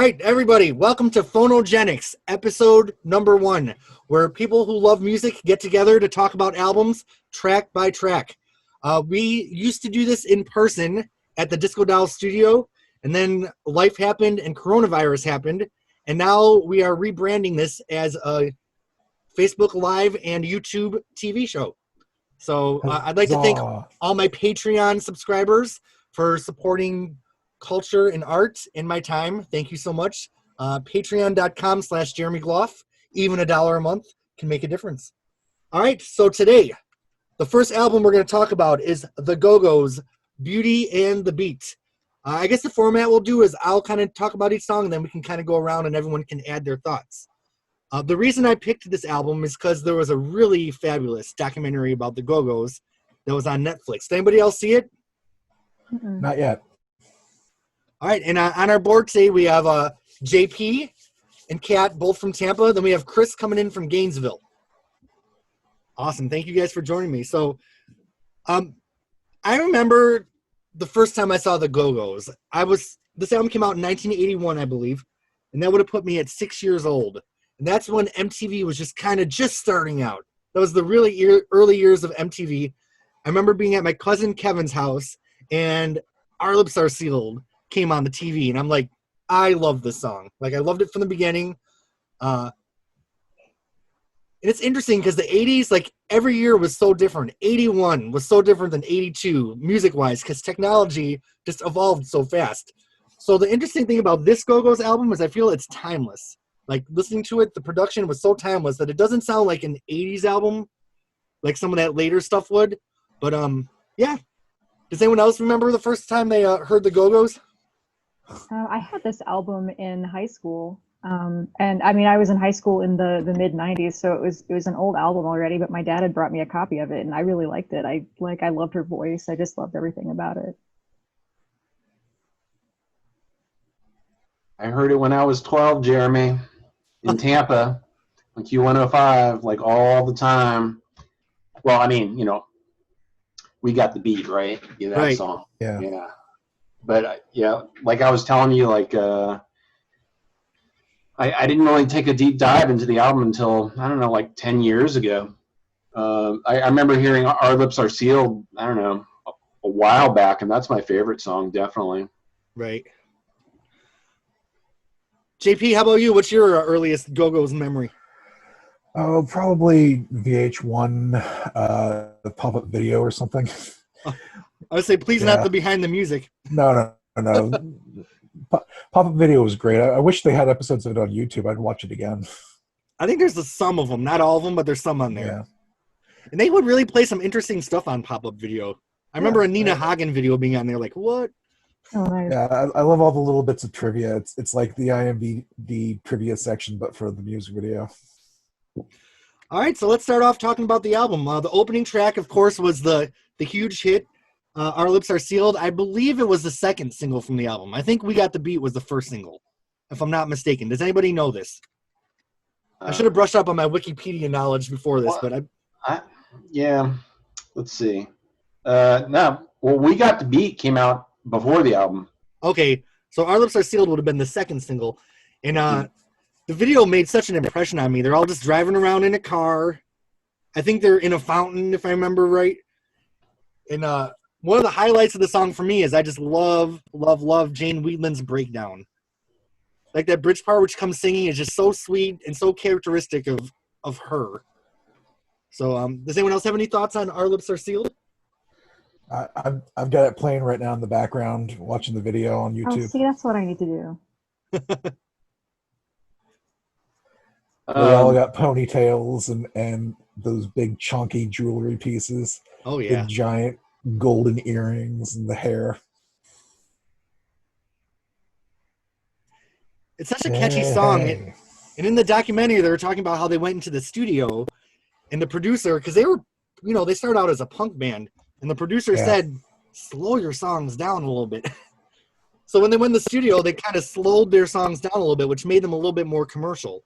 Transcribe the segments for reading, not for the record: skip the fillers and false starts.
right, everybody, welcome to Phonogenics, episode number 1, where people who love music get together to talk about albums track by track. We used to do this in person at the Disco Doll studio, and then life happened and coronavirus happened, and now we are rebranding this as a Facebook Live and YouTube TV show. So I'd like to thank all my Patreon subscribers for supporting culture and art in my time. Thank you so much. Patreon.com/Jeremy Gloff. Even $1 a month can make a difference. All right, so today, the first album we're going to talk about is the Go-Go's Beauty and the Beat. I guess the format we'll do is I'll kind of talk about each song, and then we can kind of go around and everyone can add their thoughts. The reason I picked this album is because there was a really fabulous documentary about the Go-Go's that was on Netflix. Did anybody else see it? Not yet. All right, and on our board today, we have JP and Kat, both from Tampa. Then we have Chris coming in from Gainesville. Awesome. Thank you guys for joining me. So I remember the first time I saw the Go-Go's. This album came out in 1981, I believe, and that would have put me at 6 years old. And that's when MTV was just kind of just starting out. That was the really early years of MTV. I remember being at my cousin Kevin's house, and Our Lips Are Sealed came on the TV, and I'm like, I love this song. Like, I loved it from the beginning. And it's interesting because the 80s, like, every year was so different. 81 was so different than 82, music-wise, because technology just evolved so fast. So the interesting thing about this Go-Go's album is I feel it's timeless. Like, listening to it, the production was so timeless that it doesn't sound like an 80s album, like some of that later stuff would. But, yeah. Does anyone else remember the first time they heard the Go-Go's? I had this album in high school, and I mean, I was in high school in the mid '90s, so it was an old album already. But my dad had brought me a copy of it, and I really liked it. I loved her voice. I just loved everything about it. I heard it when I was 12, Jeremy, in Tampa, on Q105, like all the time. Well, I mean, we got the beat, right? Yeah, that right. Song. Yeah. But yeah, like I was telling you, like I didn't really take a deep dive into the album until, I don't know, like 10 years ago. I remember hearing Our Lips Are Sealed, I don't know, a while back, and that's my favorite song, definitely. Right. JP, how about you? What's your earliest Go-Go's memory? Oh, probably VH1 pop-up video or something. I would say, please not the behind the music. No. Pop-up video was great. I wish they had episodes of it on YouTube. I'd watch it again. I think there's some of them, not all of them, but there's some on there. Yeah. And they would really play some interesting stuff on pop-up video. I remember a Nina Hagen video being on there, like, what? Oh, nice. Yeah, I love all the little bits of trivia. It's like the IMDb trivia section, but for the music video. All right, so let's start off talking about the album. The opening track, of course, was the huge hit, Our Lips Are Sealed. I believe it was the second single from the album. I think We Got the Beat was the first single, if I'm not mistaken. Does anybody know this? I should have brushed up on my Wikipedia knowledge before this, but yeah, let's see. No, well, We Got the Beat came out before the album. Okay, so Our Lips Are Sealed would have been the second single. And the video made such an impression on me. They're all just driving around in a car. I think they're in a fountain, if I remember right. And one of the highlights of the song for me is I just love Jane Wheatland's breakdown. Like that bridge part which comes singing is just so sweet and so characteristic of her. So does anyone else have any thoughts on Our Lips Are Sealed? I've got it playing right now in the background, watching the video on YouTube. Oh, see, that's what I need to do. They all got ponytails and those big chunky jewelry pieces. Oh yeah, big giant golden earrings and the hair. It's such a catchy song. And in the documentary, they were talking about how they went into the studio, and the producer, because they were, they started out as a punk band, and the producer said, "Slow your songs down a little bit." So when they went in the studio, they kind of slowed their songs down a little bit, which made them a little bit more commercial.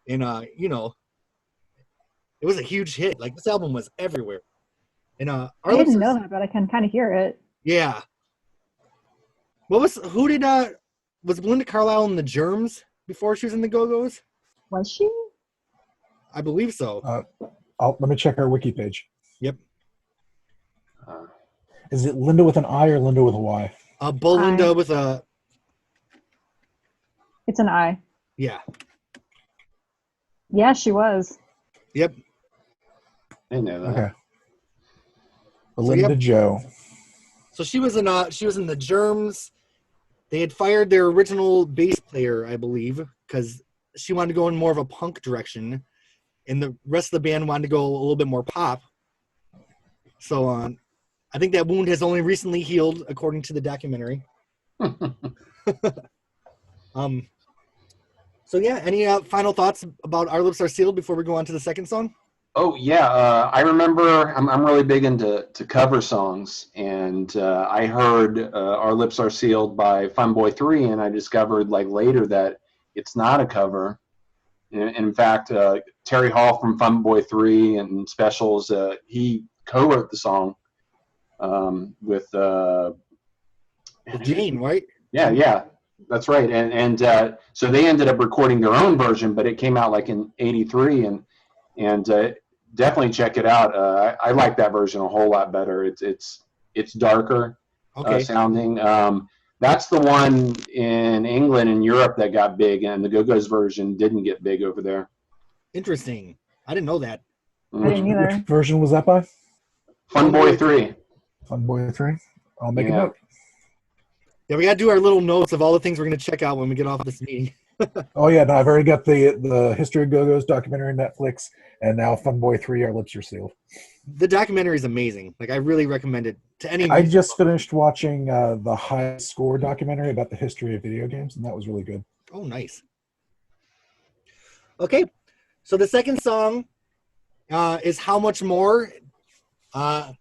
And, it was a huge hit. Like, this album was everywhere. And I didn't know that, but I can kind of hear it. Yeah. Who did was Belinda Carlisle in the Germs before she was in the Go-Go's? Was she? I believe so. Let me check our wiki page. Yep. Is it Linda with an I or Linda with a Y? Belinda with a... It's an I. Yeah. Yeah, she was. Yep. I didn't know that. Okay. Belinda Joe. So she was in the Germs. They had fired their original bass player, I believe, because she wanted to go in more of a punk direction, and the rest of the band wanted to go a little bit more pop. So I think that wound has only recently healed, according to the documentary. So yeah, any final thoughts about Our Lips Are Sealed before we go on to the second song? Oh yeah, I remember. I'm really big into cover songs, and I heard "Our Lips Are Sealed" by Fun Boy 3, and I discovered like later that it's not a cover. In fact, Terry Hall from Fun Boy 3 and Specials, he co-wrote the song with Jane, right? Yeah, that's right. And so they ended up recording their own version, but it came out like in '83, and definitely check it out. I like that version a whole lot better. It's darker sounding. That's the one in England and Europe that got big, and the Go-Go's version didn't get big over there. Interesting. I didn't know that. I didn't either. Which version was that by? Fun Boy 3. Fun Boy 3. I'll make a note. Yeah, we got to do our little notes of all the things we're going to check out when we get off this meeting. Oh yeah, no, I've already got the History of Go-Go's documentary on Netflix, and now Fun Boy 3, Our Lips Are Sealed. The documentary is amazing. Like, I really recommend it to anyone. I just finished watching the High Score documentary about the history of video games, and that was really good. Oh, nice. Okay, so the second song is How Much More. I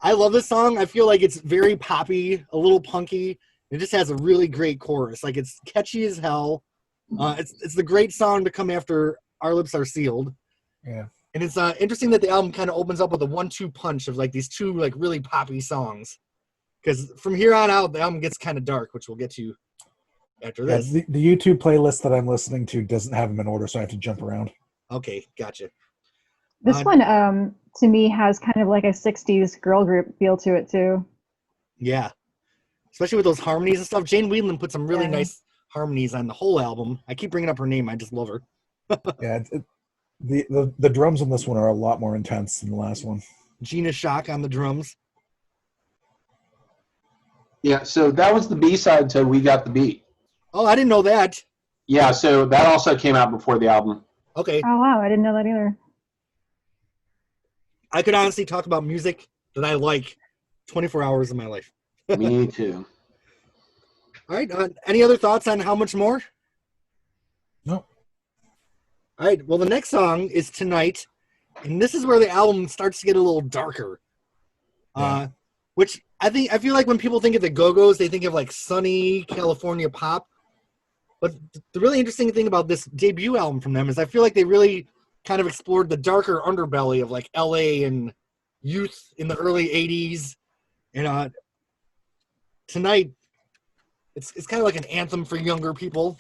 love this song. I feel like it's very poppy, a little punky. It just has a really great chorus. Like, it's catchy as hell. It's the great song to come after Our Lips Are Sealed. Yeah. And it's interesting that the album kind of opens up with a 1-2 punch of like these two like really poppy songs. Because from here on out, the album gets kind of dark, which we'll get to after this. The YouTube playlist that I'm listening to doesn't have them in order, so I have to jump around. Okay, gotcha. This one, to me, has kind of like a 60s girl group feel to it, too. Yeah. Especially with those harmonies and stuff. Jane Wiedlin put some really nice harmonies on the whole album. I keep bringing up her name. I just love her. Yeah, the drums on this one are a lot more intense than the last one. Gina Shock on the drums. Yeah, so that was the B-side to We Got the Beat. Oh, I didn't know that. Yeah, so that also came out before the album. Okay. Oh, wow. I didn't know that either. I could honestly talk about music that I like 24 hours of my life. Me too. All right. Any other thoughts on How Much More? No. All right. Well, the next song is Tonight, and this is where the album starts to get a little darker. Yeah. Which I feel like when people think of the Go-Go's, they think of like sunny California pop. But the really interesting thing about this debut album from them is I feel like they really kind of explored the darker underbelly of like LA and youth in the early 80s. And Tonight, it's kind of like an anthem for younger people.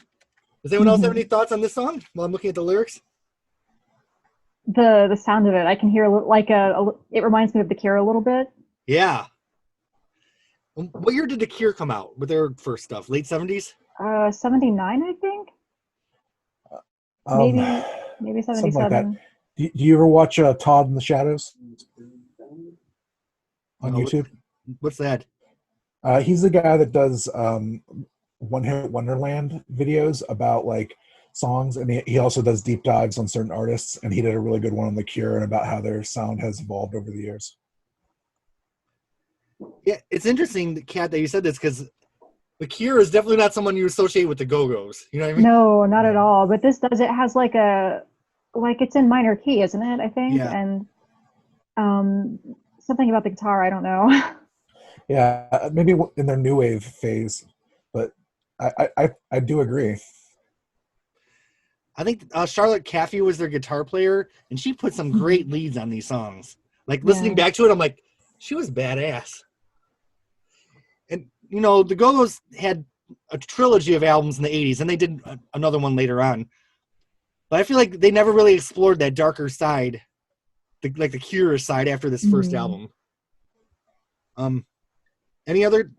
Does anyone else have any thoughts on this song while I'm looking at the lyrics? The sound of it, I can hear it reminds me of The Cure a little bit. Yeah. What year did The Cure come out with their first stuff? Late 70s? 79, I think. Maybe 77. Something like that. Do you ever watch Todd in the Shadows on YouTube? What's that? He's the guy that does One Hit Wonderland videos about like songs, and he also does deep dives on certain artists, and he did a really good one on The Cure and about how their sound has evolved over the years. Yeah, it's interesting, Kat, that you said this, because The Cure is definitely not someone you associate with the Go-Go's. You know what I mean? No, not at all. But this does. It has like it's in minor key, isn't it? I think. Yeah. And something about the guitar, I don't know. Yeah, maybe in their new wave phase, but I do agree. I think Charlotte Caffey was their guitar player, and she put some great leads on these songs. Like, listening back to it, I'm like, she was badass. And, you know, the Go-Go's had a trilogy of albums in the 80s, and they did another one later on. But I feel like they never really explored that darker side, like the Cure side after this first album. Any other?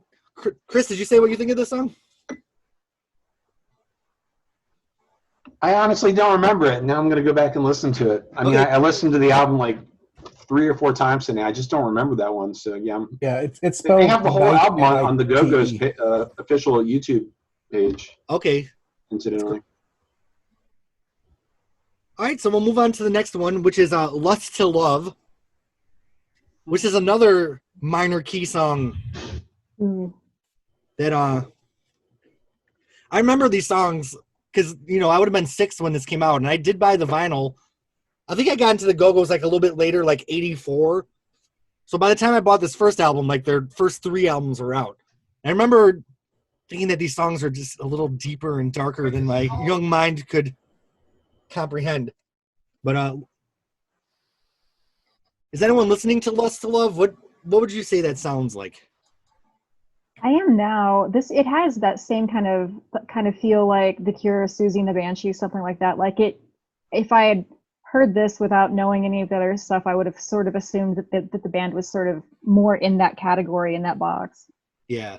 Chris, did you say what you think of this song? I honestly don't remember it. Now I'm going to go back and listen to it. I mean, Okay. I listened to the album like 3 or 4 times today. I just don't remember that one. So yeah, it's they have the whole album on the Gogo's Nite. official YouTube page. Okay. Incidentally. All right, so we'll move on to the next one, which is Lust to Love, which is another minor key song that I remember these songs because, I would have been 6 when this came out, and I did buy the vinyl. I think I got into the Go-Go's like a little bit later, like 84. So by the time I bought this first album, like their first 3 albums were out. And I remember thinking that these songs are just a little deeper and darker than my young mind could comprehend. But is anyone listening to Lust to Love? What would you say that sounds like? I am now. It has that same kind of feel like The Cure, Susie and the Banshees, something like that. Like if I had heard this without knowing any of the other stuff, I would have sort of assumed that the band was sort of more in that category, in that box. Yeah.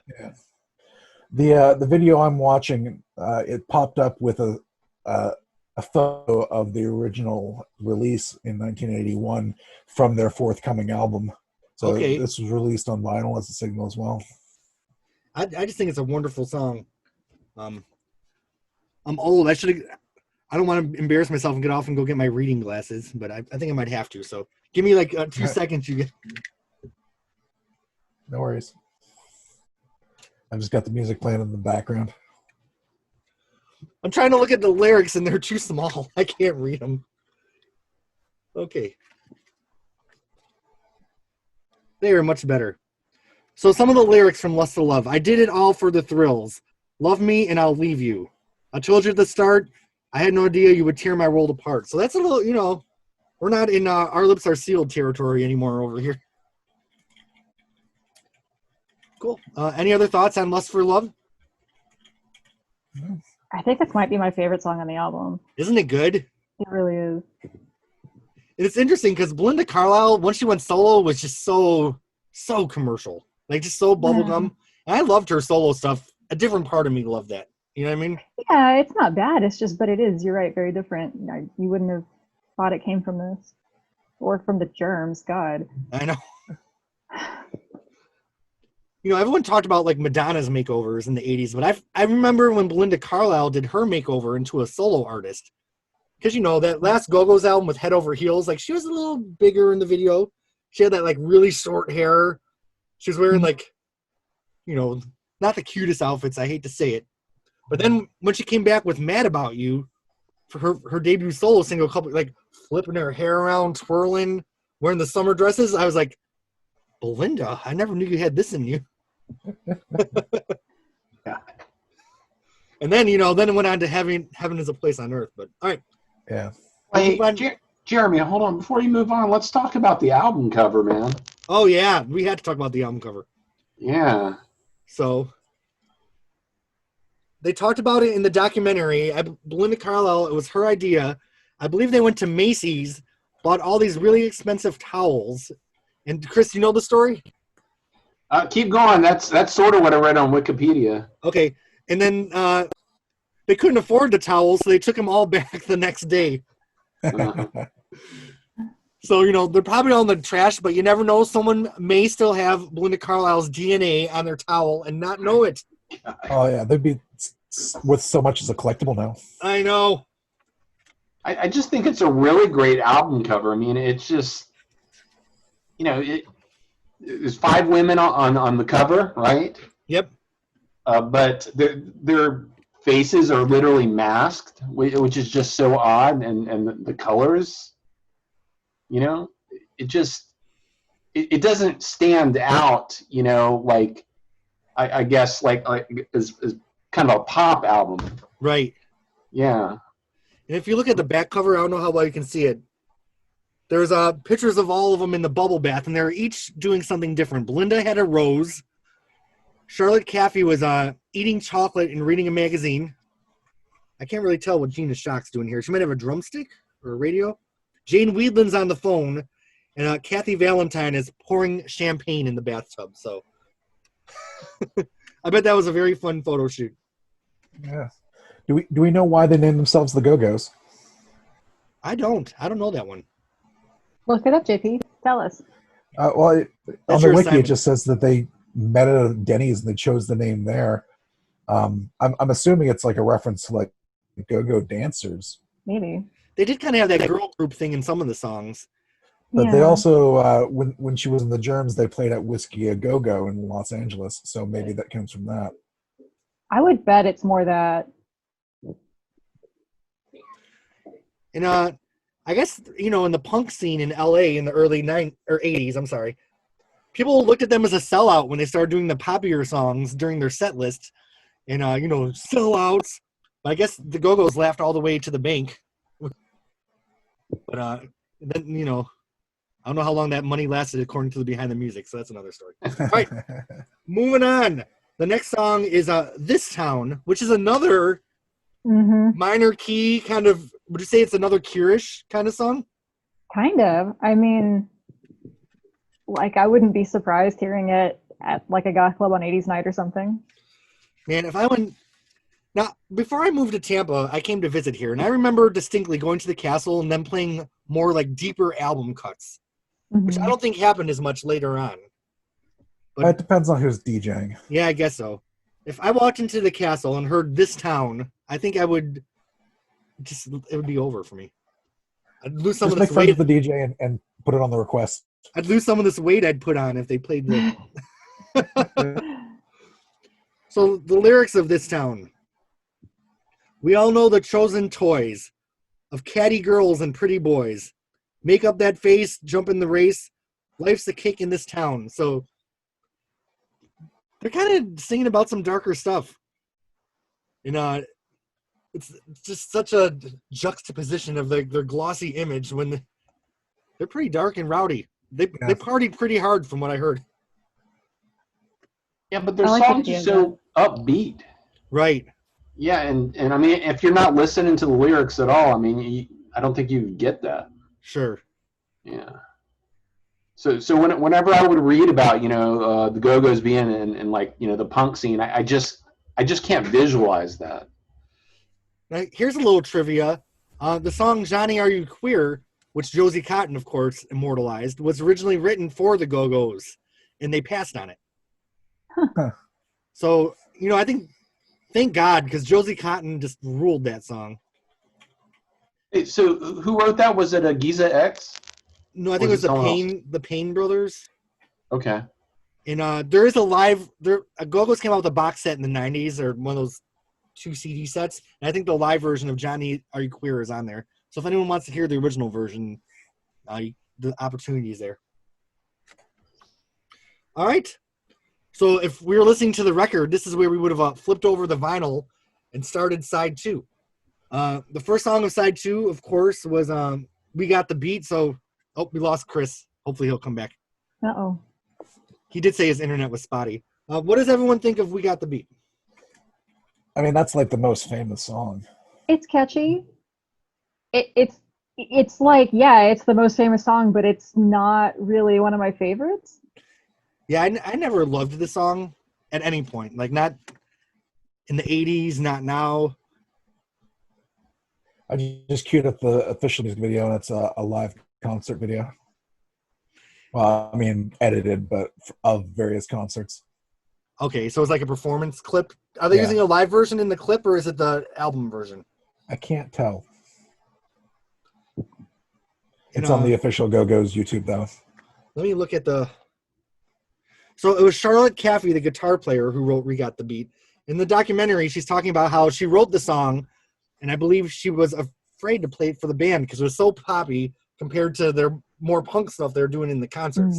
The video I'm watching, it popped up with a photo of the original release in 1981 from their forthcoming album. So This was released on vinyl as a single as well. I just think it's a wonderful song. I'm old. I don't want to embarrass myself and get off and go get my reading glasses, but I think I might have to. So give me like 2 seconds. You get. No worries. I've just got the music playing in the background. I'm trying to look at the lyrics and they're too small. I can't read them. Okay. They are much better. So some of the lyrics from Lust to Love. I did it all for the thrills. Love me and I'll leave you. I told you at the start, I had no idea you would tear my world apart. So that's a little, we're not in Our Lips Are Sealed territory anymore over here. Cool. Any other thoughts on Lust for Love? I think this might be my favorite song on the album. Isn't it good? It really is. It's interesting because Belinda Carlisle, once she went solo, was just so commercial. Like, just so bubblegum. And I loved her solo stuff. A different part of me loved that. You know what I mean? Yeah, it's not bad. It's just, but it is. You're right. Very different. You wouldn't have thought it came from this. Or from the Germs. God. I know. Everyone talked about like Madonna's makeovers in the 80s, but I remember when Belinda Carlisle did her makeover into a solo artist. Because, that last Go-Go's album with Head Over Heels, like she was a little bigger in the video. She had that like really short hair. She was wearing like, not the cutest outfits. I hate to say it. But then when she came back with Mad About You for her debut solo single, like flipping her hair around, twirling, wearing the summer dresses, I was like, Belinda, I never knew you had this in you. Yeah. And then, then it went on to Heaven is a Place on Earth. But all right. Yeah. Hey, Jeremy, hold on. Before you move on, let's talk about the album cover, man. Oh, yeah. We had to talk about the album cover. Yeah. So they talked about it in the documentary. Belinda Carlisle, it was her idea. I believe they went to Macy's, bought all these really expensive towels. And Chris, you know the story? Keep going. That's sort of what I read on Wikipedia. Okay. And then they couldn't afford the towels, so they took them all back the next day. So, they're probably all in the trash, but you never know. Someone may still have Belinda Carlisle's DNA on their towel and not know it. Oh, yeah. They'd be worth so much as a collectible now. I know. I just think it's a really great album cover. I mean, it's just, there's 5 women on the cover, right? Yep. But their faces are literally masked, which is just so odd, and the colors, it just it doesn't stand out, like I guess like as kind of a pop album. Right. Yeah. And if you look at the back cover, I don't know how well you can see it. There's pictures of all of them in the bubble bath, and they're each doing something different. Belinda had a rose. Charlotte Caffey was eating chocolate and reading a magazine. I can't really tell what Gina Shock's doing here. She might have a drumstick or a radio. Jane Weedland's on the phone, and Kathy Valentine is pouring champagne in the bathtub. So I bet that was a very fun photo shoot. Yeah. Do we know why they named themselves the Go-Go's? I don't know that one. Look it up, JP. Tell us. On That's the your wiki, assignment. it just says that they met at Denny's and they chose the name there. I'm assuming it's like a reference to like go-go dancers. Maybe. They did kind of have that girl group thing in some of the songs. But Yeah. they also, when she was in the Germs, they played at Whiskey a Go-Go in Los Angeles. So maybe that comes from that. I would bet it's more that. And I guess, in the punk scene in LA in the early 80s, I'm sorry, people looked at them as a sellout when they started doing the poppier songs during their set list. And, sellouts. But I guess the Go-Go's laughed all the way to the bank. But then, I don't know how long that money lasted according to the Behind the Music, so that's another story. All right, moving on. The next song is This Town, which is another minor key kind of, would you say it's another Cure-ish kind of song? Kind of. I mean, like, I wouldn't be surprised hearing it at like a goth club on 80s night or something. Man, if I went... Now, before I moved to Tampa, I came to visit here, and I remember distinctly going to the castle and then playing more like deeper album cuts, which I don't think happened as much later on. But it depends on who's DJing. Yeah, I guess so. If I walked into the castle and heard This Town, I think I would it would be over for me. I'd lose some Just of make this friends weight. with the DJ and put it on the request. I'd lose some of this weight I'd put on if they played the... So the lyrics of This Town. We all know the chosen toys of catty girls and pretty boys. Make up that face, jump in the race. Life's a kick in this town. So they're kind of singing about some darker stuff. It's just such a juxtaposition of their glossy image when they're pretty dark and rowdy. They partied pretty hard from what I heard. Yeah, but their I like songs the are idea so upbeat. Right. Yeah, and I mean, if you're not listening to the lyrics at all, I mean, I don't think you get that. Sure. Yeah. So whenever I would read about the Go-Go's being in like the punk scene, I just can't visualize that. Now, here's a little trivia. The song Johnny Are You Queer, which Josie Cotton, of course, immortalized, was originally written for the Go-Go's, and they passed on it. Huh. So, I think, thank God, because Josie Cotton just ruled that song. Hey, so who wrote that? Was it a Giza X? No, I think it was the Payne brothers. Okay. And there is a live... Go-Go's came out with a box set in the 90s, or one of those 2 CD sets, and I think the live version of Johnny Are You Queer is on there. So if anyone wants to hear the original version, the opportunity is there. All right. So if we were listening to the record, this is where we would have flipped over the vinyl and started side 2. The first song of side 2, of course, was We Got the Beat. So, we lost Chris. Hopefully he'll come back. Uh-oh. He did say his internet was spotty. What does everyone think of We Got the Beat? I mean, that's like the most famous song. It's catchy. It's like, yeah, it's the most famous song, but it's not really one of my favorites. Yeah, I never loved the song at any point. Like, not in the 80s, not now. I just queued up the official music video, and it's a live concert video. Well, I mean, edited, but of various concerts. Okay, so it's like a performance clip. Are they using a live version in the clip, or is it the album version? I can't tell. It's on the official Go-Go's YouTube, though. Let me look at the... So it was Charlotte Caffey, the guitar player, who wrote We Got the Beat. In the documentary, she's talking about how she wrote the song, and I believe she was afraid to play it for the band because it was so poppy compared to their more punk stuff they're doing in the concerts.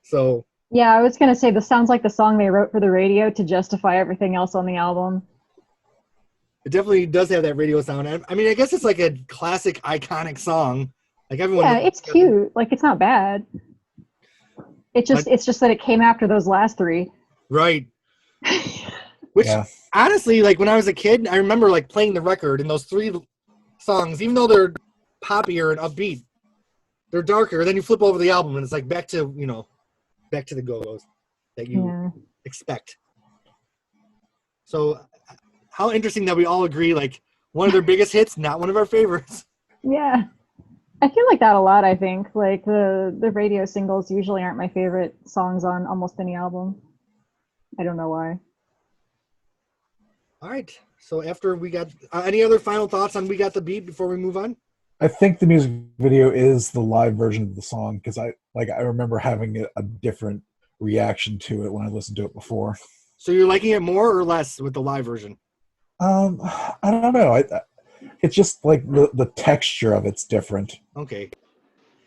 So... Yeah, I was going to say, this sounds like the song they wrote for the radio to justify everything else on the album. It definitely does have that radio sound. I mean, I guess it's like a classic, iconic song. Like everyone. Yeah, it's cute. Like, it's not bad. It's just that it came after those last 3. Right. Which Yeah. honestly, like when I was a kid, I remember like playing the record and those 3 songs, even though they're poppier and upbeat, they're darker. Then you flip over the album and it's like back to the Go-Go's that you Yeah. expect. So how interesting that we all agree, like one of their biggest hits, not one of our favorites. Yeah. I feel like that a lot, I think. Like the radio singles usually aren't my favorite songs on almost any album. I don't know why. All right. So after we got any other final thoughts on We Got the Beat before we move on? I think the music video is the live version of the song because I remember having a different reaction to it when I listened to it before. So you're liking it more or less with the live version? I don't know. It's just like the texture of it's different. Okay.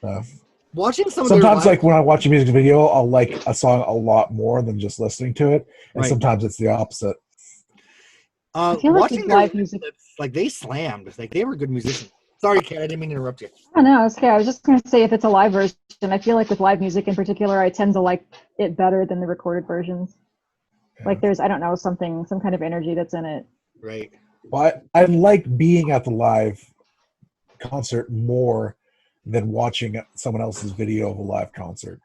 So, Watching some of sometimes, their like when I watch a music video, I'll like a song a lot more than just listening to it, and Right. sometimes it's the opposite. I feel like watching with their live music, like they slammed. Like they were good musicians. Sorry, Kat, I didn't mean to interrupt you. I don't know. It's okay. I was just going to say if it's a live version, I feel like with live music in particular, I tend to like it better than the recorded versions. Yeah. Like there's, I don't know, some kind of energy that's in it. Right. Well, I like being at the live concert more than watching someone else's video of a live concert.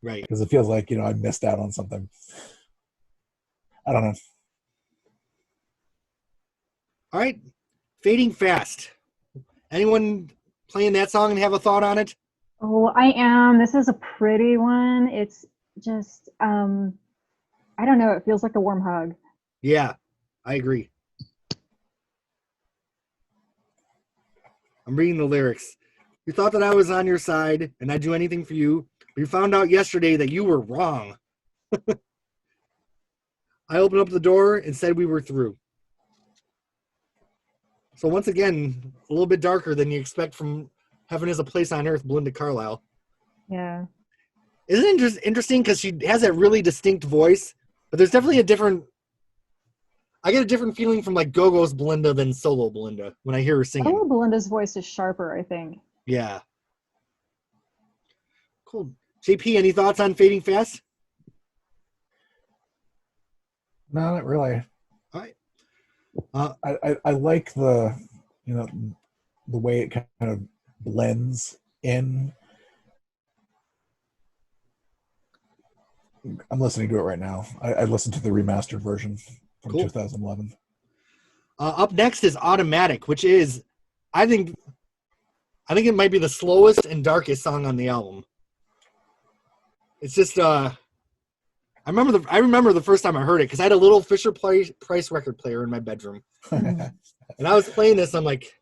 Right. Because it feels like, I missed out on something. I don't know. All right. Fading Fast. Anyone playing that song and have a thought on it? Oh, I am. This is a pretty one. It's just, I don't know. It feels like a warm hug. Yeah, I agree. I'm reading the lyrics. You thought that I was on your side and I'd do anything for you, but you found out yesterday that you were wrong. I opened up the door and said we were through. So once again, a little bit darker than you expect from Heaven is a Place on Earth, Belinda Carlisle. Yeah. Isn't it interesting because she has that really distinct voice, but there's definitely I get a different feeling from like Gogo's Belinda than solo Belinda when I hear her singing. Oh, Belinda's voice is sharper, I think. Yeah. Cool. JP, any thoughts on Fading Fast? No, not really. All right. I like the way it kind of blends in. I'm listening to it right now. I listened to the remastered version from Cool. 2011. Up next is Automatic, which is, I think it might be the slowest and darkest song on the album. It's just, I remember the first time I heard it because I had a little Fisher Price record player in my bedroom, and I was playing this. I'm like,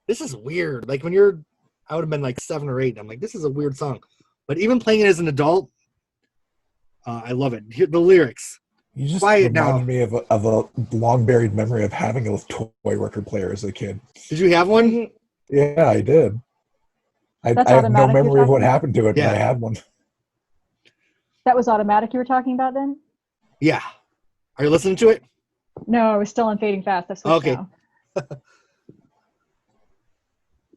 this is weird. Like I would have been like 7 or 8. And I'm like, this is a weird song, but even playing it as an adult, I love it. The lyrics. You just Quiet reminded now. me of a long buried memory of having a toy record player as a kid. Did you have one? Yeah, I did. I That's have no Automatic you're memory of what talking about? happened to it, Yeah. but I had one. That was Automatic you were talking about then? Yeah. Are you listening to it? No, I was still on Fading Fast. I've switched Okay. now.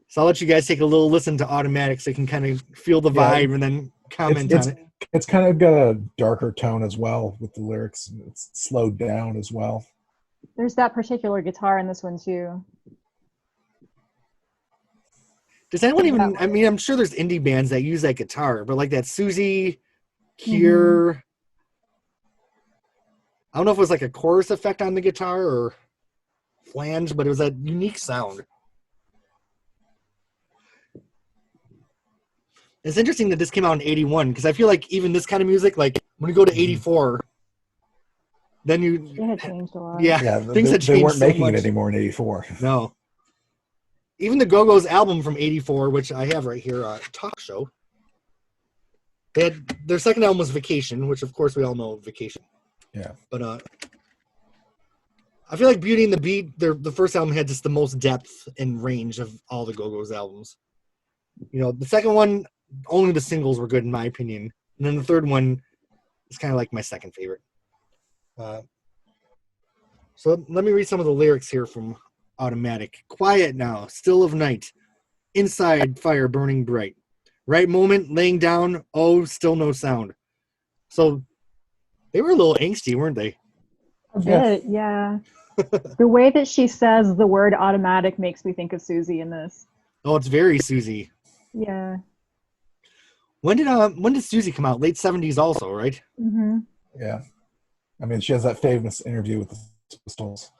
So I'll let you guys take a little listen to Automatic so you can kind of feel the Yeah. vibe and then comment It's on it. it's kind of got a darker tone as well with the lyrics. It's slowed down as well. There's that particular guitar in this one too. Does anyone even, I mean, I'm sure there's indie bands that use that guitar, but like that Susie, Cure, I don't know if it was like a chorus effect on the guitar or flange, but it was that unique sound. It's interesting that this came out in 81 because I feel like even this kind of music, like when you go to 84, then It had changed a lot. yeah, Yeah, things had changed they weren't so making much. it anymore in '84. No. Even the Go-Go's album from 84, which I have right here, Talk Show, their second album was Vacation, which of course we all know Vacation. Yeah. But I feel like Beauty and the Beat, the first album had just the most depth and range of all the Go-Go's albums. The second one, only the singles were good in my opinion. And then the third one is kind of like my second favorite. So let me read some of the lyrics here from Automatic. Quiet now, still of night. Inside, fire burning bright. Right moment, laying down, oh, still no sound. So they were a little angsty, weren't they? A bit, yeah. The way that she says the word automatic makes me think of Susie in this. Oh, it's very Susie. Yeah. When did Susie come out? Late 70s also, right? Mm-hmm. Yeah. I mean, she has that famous interview with the Pistols,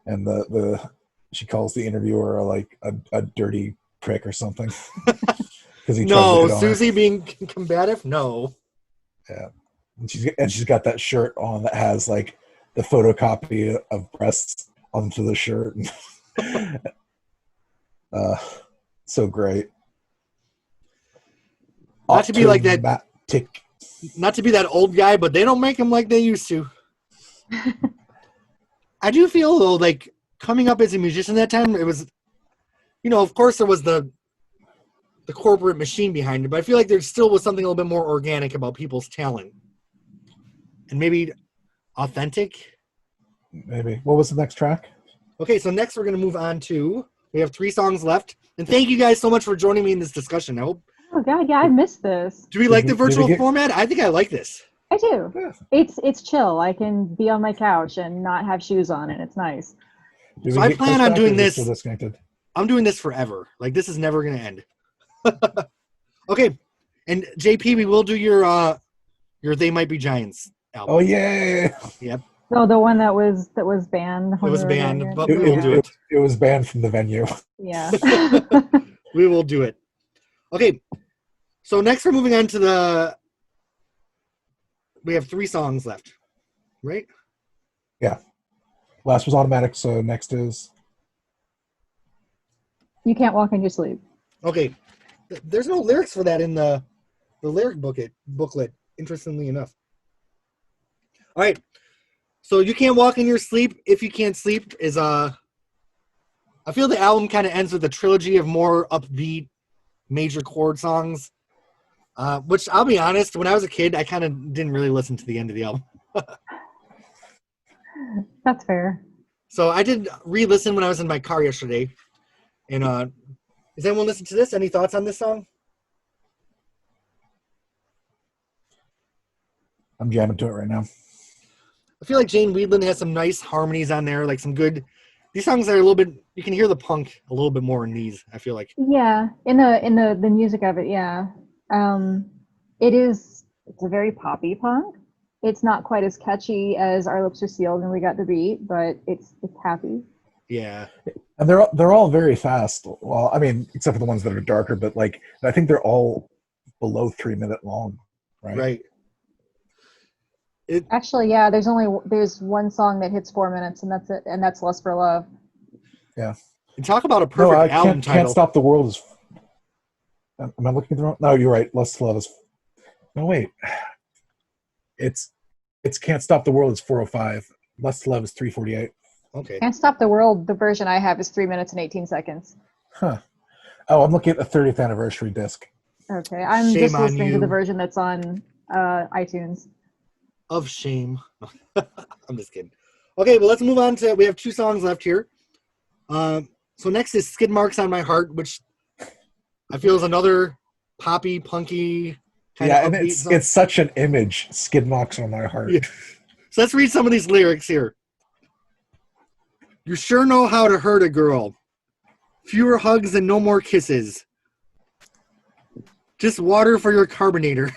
and the she calls the interviewer like a dirty prick or something. Because he tries to No, hit on her. Susie being combative? No. Yeah. And she's got that shirt on that has like the photocopy of breasts onto the shirt. So great. Not to be like that. Automatic. Not to be that old guy, but they don't make them like they used to. I do feel though, like coming up as a musician that time, it was, of course there was the corporate machine behind it, but I feel like there still was something a little bit more organic about people's talent. And maybe authentic. Maybe. What was the next track? Okay, so next we're going to move on to, we have 3 songs left. And thank you guys so much for joining me in this discussion. I hope. Oh god, yeah, I missed this. Do we like the virtual format? I think I like this. I do. Yeah. It's chill. I can be on my couch and not have shoes on, and it's nice. So I plan on doing this. Disconnected? I'm doing this forever. Like, this is never going to end. Okay, and JP, we will do your They Might Be Giants album. Oh yeah. Yep. So the one that was banned. It was banned, but we will do it. It was banned from the venue. Yeah. We will do it. Okay, so next we're moving on to we have 3 songs left, right? Yeah. Last was Automatic, so next is You Can't Walk in Your Sleep. Okay. There's no lyrics for that in the lyric booklet, interestingly enough. All right. So You Can't Walk in Your Sleep, If You Can't Sleep is I feel the album kind of ends with a trilogy of more upbeat major chord songs. Which I'll be honest, when I was a kid, I kind of didn't really listen to the end of the album. That's fair. So I did re-listen when I was in my car yesterday. And does anyone listen to this? Any thoughts on this song? I'm jamming to it right now. I feel like Jane Weedland has some nice harmonies on there, like some good. These songs are a little bit. You can hear the punk a little bit more in these. I feel like. Yeah, in the music of it, yeah. It's a very poppy punk. It's not quite as catchy as Our Lips Are Sealed and We Got the Beat, but it's happy. Yeah. And they're all very fast. Well, I mean, except for the ones that are darker, but like I think they're all below 3 minute long, right? Right. Actually, yeah. There's one song that hits 4 minutes, and that's it, and that's Lust for Love. Yeah. And talk about a perfect album title. Can't Stop the World is. Am I looking at the wrong? No, you're right. Lust for Love is. No, wait. It's Can't Stop the World is 4:05. Lust for Love is 3:48. Okay. Can't Stop the World, the version I have is 3 minutes and 18 seconds. Huh. Oh, I'm looking at the 30th anniversary disc. Okay, I'm Shame just on listening to you. the version that's on iTunes. Of shame. I'm just kidding. Okay, well, let's move on to. We have 2 songs left here. So next is Skid Marks on My Heart, which I feel is another poppy, punky kind of and upbeat song. it's such an image. Skid Marks on My Heart. Yeah. So let's read some of these lyrics here. You sure know how to hurt a girl. Fewer hugs and no more kisses. Just water for your carbonator.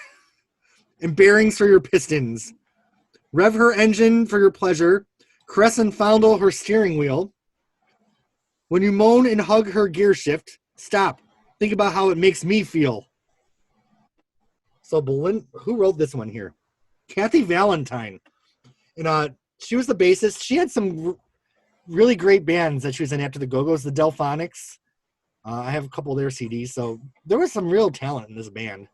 And bearings for your pistons. Rev her engine for your pleasure. Caress and fondle her steering wheel. When you moan and hug her gear shift, stop. Think about how it makes me feel. So who wrote this one here? Kathy Valentine. And she was the bassist. She had some really great bands that she was in after the Go-Go's, the Delphonics. I have a couple of their CDs, so there was some real talent in this band.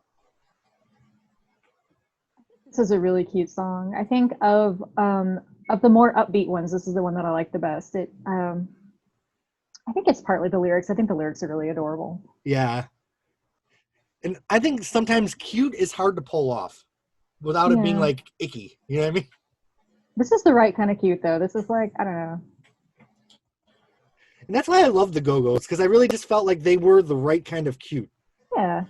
This is a really cute song. I think of the more upbeat ones, this is the one that I like the best. I think it's partly the lyrics. I think the lyrics are really adorable. Yeah. And I think sometimes cute is hard to pull off without it being like icky. You know what I mean? This is the right kind of cute though. This is like, I don't know. And that's why I love the Go-Go's, because I really just felt like they were the right kind of cute. Yeah.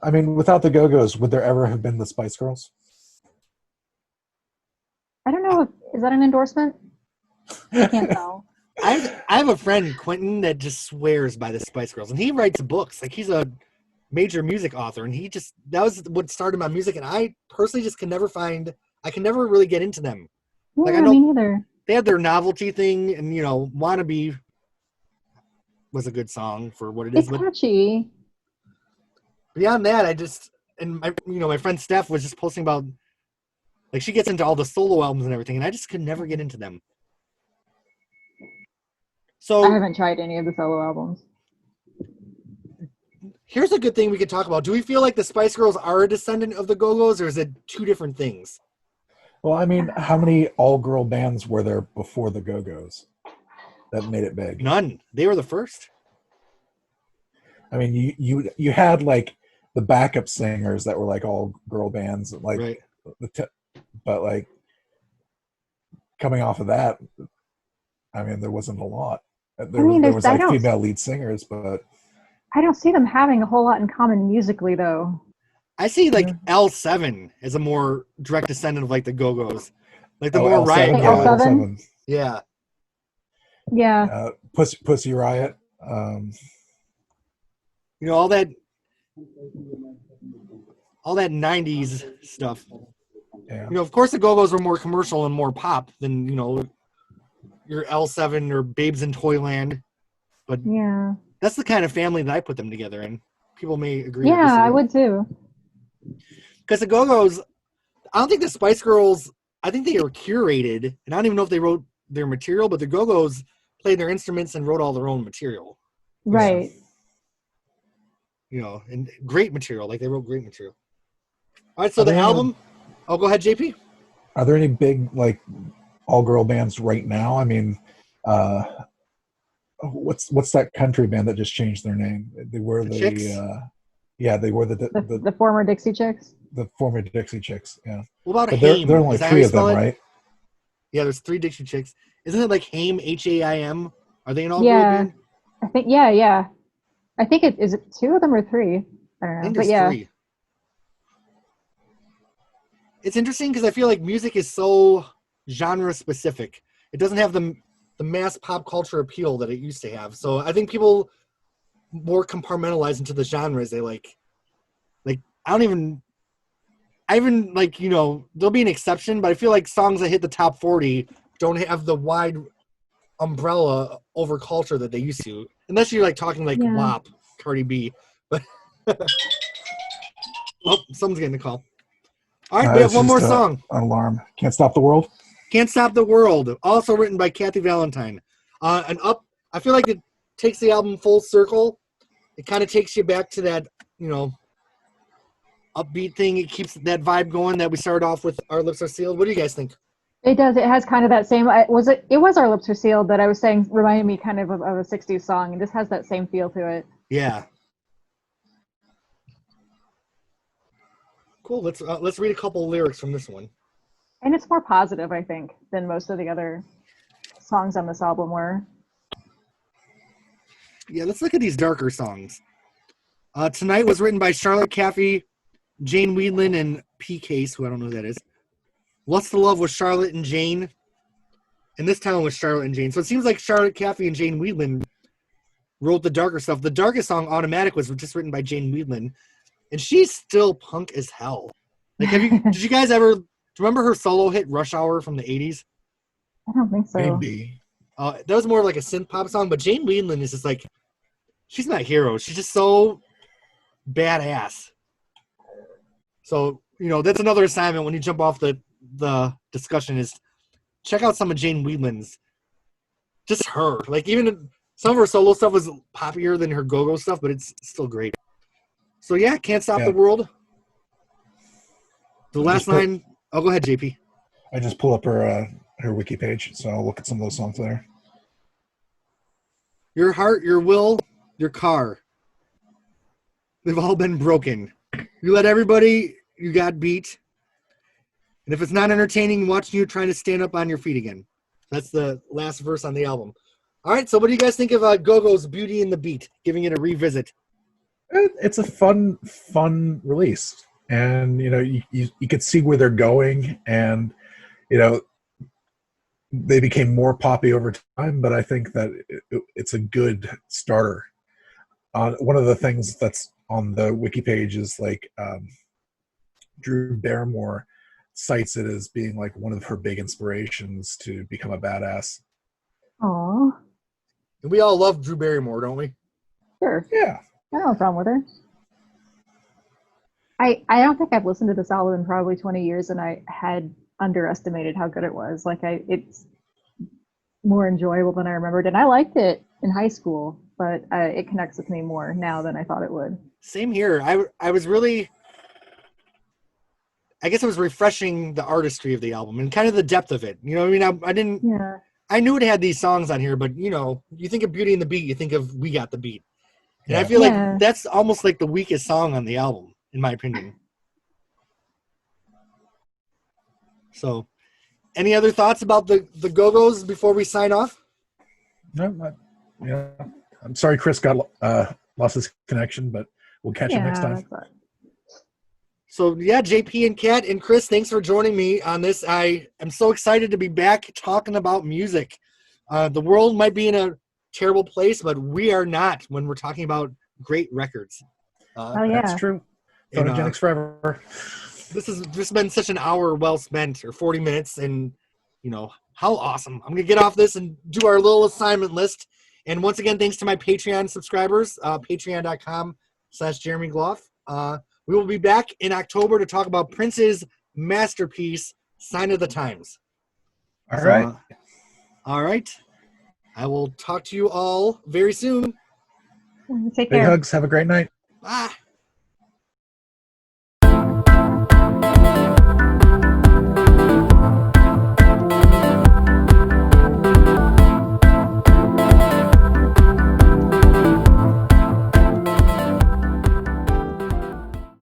I mean, without the Go-Go's, would there ever have been the Spice Girls? I don't know. Is that an endorsement? I can't tell. I have a friend, Quentin, that just swears by the Spice Girls, and he writes books. Like, he's a major music author, and that was what started my music. And I personally just I can never really get into them. Yeah, Like, I know me neither. they had their novelty thing, and "Wannabe" was a good song for what it is. It's catchy. Beyond that, my friend Steph was just posting about, like, she gets into all the solo albums and everything, and I just could never get into them. So I haven't tried any of the solo albums. here's a good thing we could talk about. Do we feel like the Spice Girls are a descendant of the Go-Go's, or is it two different things? Well, I mean, how many all-girl bands were there before the Go-Go's that made it big? None. They were the first. I mean, you had like the backup singers that were like all girl bands, like, Right. But like coming off of that, I mean, there wasn't a lot. There was like female lead singers, but I don't see them having a whole lot in common musically, though. I see like L7 as a more direct descendant of like the Go-Go's, like the more L7, Riot Like Girl. L7? Yeah. Yeah. Pussy Riot. All that 90s stuff. Yeah. Of course the Go-Go's were more commercial and more pop than, your L7 or Babes in Toyland. But Yeah. that's the kind of family that I put them together in. People may agree. Yeah, I would too. Because the Go-Go's, I don't think the Spice Girls, I think they were curated, and I don't even know if they wrote their material, but the Go-Go's played their instruments and wrote all their own material. Right. And great material. Like, they wrote great material. All right, so the album. Oh, go ahead, JP. Are there any big, like, all-girl bands right now? I mean, what's that country band that just changed their name? They were the Chicks? They were the former Dixie Chicks. The former Dixie Chicks. Yeah. What about There Haim? are only 3 of them, right? Yeah, there's 3 Dixie Chicks. Isn't it like Haim, Haim? Are they an all-girl band? I think, yeah. I think is it 2 of them or 3? I don't know. I think but there's 3. It's interesting because I feel like music is so genre specific. It doesn't have the mass pop culture appeal that it used to have. So I think people more compartmentalize into the genres they like. Like, I even like, there'll be an exception, but I feel like songs that hit the top 40 don't have the wide umbrella over culture that they used to. Unless you're like talking like WAP, Cardi B. But someone's getting a call. All right, we have one more song. An alarm. Can't Stop the World. Can't Stop the World. Also written by Kathy Valentine. I feel like it takes the album full circle. It kind of takes you back to that, upbeat thing. It keeps that vibe going that we started off with. Our Lips Are Sealed. What do you guys think? It does. It has kind of that same. It was Our Lips Are Sealed that I was saying reminded me kind of a 60s song, and this has that same feel to it. Yeah. Cool. Let's read a couple of lyrics from this one. And it's more positive, I think, than most of the other songs on this album were. Yeah, let's look at these darker songs. Tonight was written by Charlotte Caffey, Jane Weedland, and P. Case, who I don't know who that is. Lust to Love was Charlotte and Jane. And This Town was Charlotte and Jane. So it seems like Charlotte Caffey and Jane Weedland wrote the darker stuff. The darkest song, Automatic, was just written by Jane Weedland. And she's still punk as hell. Like, did you guys ever remember her solo hit Rush Hour from the 80s? I don't think so. Maybe. That was more like a synth pop song, but Jane Weedland is just like, she's my hero. She's just so badass. So, that's another assignment when you jump off the discussion is check out some of Jane Weedland's. Just her. Like, even some of her solo stuff was poppier than her Go-Go stuff, but it's still great. So, yeah, Can't Stop the World. The last line. Oh, go ahead, JP. I just pull up her wiki page, so I'll look at some of those songs there. Your heart, your will, your car. They've all been broken. You let everybody you got beat. And if it's not entertaining, watching you trying to stand up on your feet again. That's the last verse on the album. All right, so what do you guys think of Go-Go's Beauty and the Beat, giving it a revisit? It's a fun release. And, you could see where they're going. And, they became more poppy over time, but I think that it's a good starter. One of the things that's on the wiki page is like Drew Barrymore cites it as being like one of her big inspirations to become a badass. Aw, And we all love Drew Barrymore, don't we? sure. Yeah. I don't have a problem with her. I don't think I've listened to this album in probably 20 years, and I had underestimated how good it was. Like it's more enjoyable than I remembered, and I liked it in high school, but it connects with me more now than I thought it would. Same here. I was really, I guess it was refreshing the artistry of the album and kind of the depth of it. You know what I mean? I didn't, Yeah. I knew it had these songs on here, but you know, you think of Beauty and the Beat, you think of We Got the Beat. And I feel Yeah. like that's almost like the weakest song on the album, in my opinion. So, any other thoughts about the Go-Go's before we sign off? No, yeah. I'm sorry Chris got lost his connection, but we'll catch him next time. That's all right. So yeah, JP and Kat and Chris, thanks for joining me on this. I am so excited to be back talking about music. The world might be in a terrible place, but we are not when we're talking about great records. Oh yeah, That's true. And, Phonogenics forever. This has been such an hour well spent, or 40 minutes, and you know how awesome. I'm gonna get off this and do our little assignment list. And once again, thanks to my Patreon subscribers, patreon.com/Jeremy Gloff. We will be back in October to talk about Prince's masterpiece, Sign of the Times. All right. All right. I will talk to you all very soon. take Big care. hugs. Have a great night. Bye.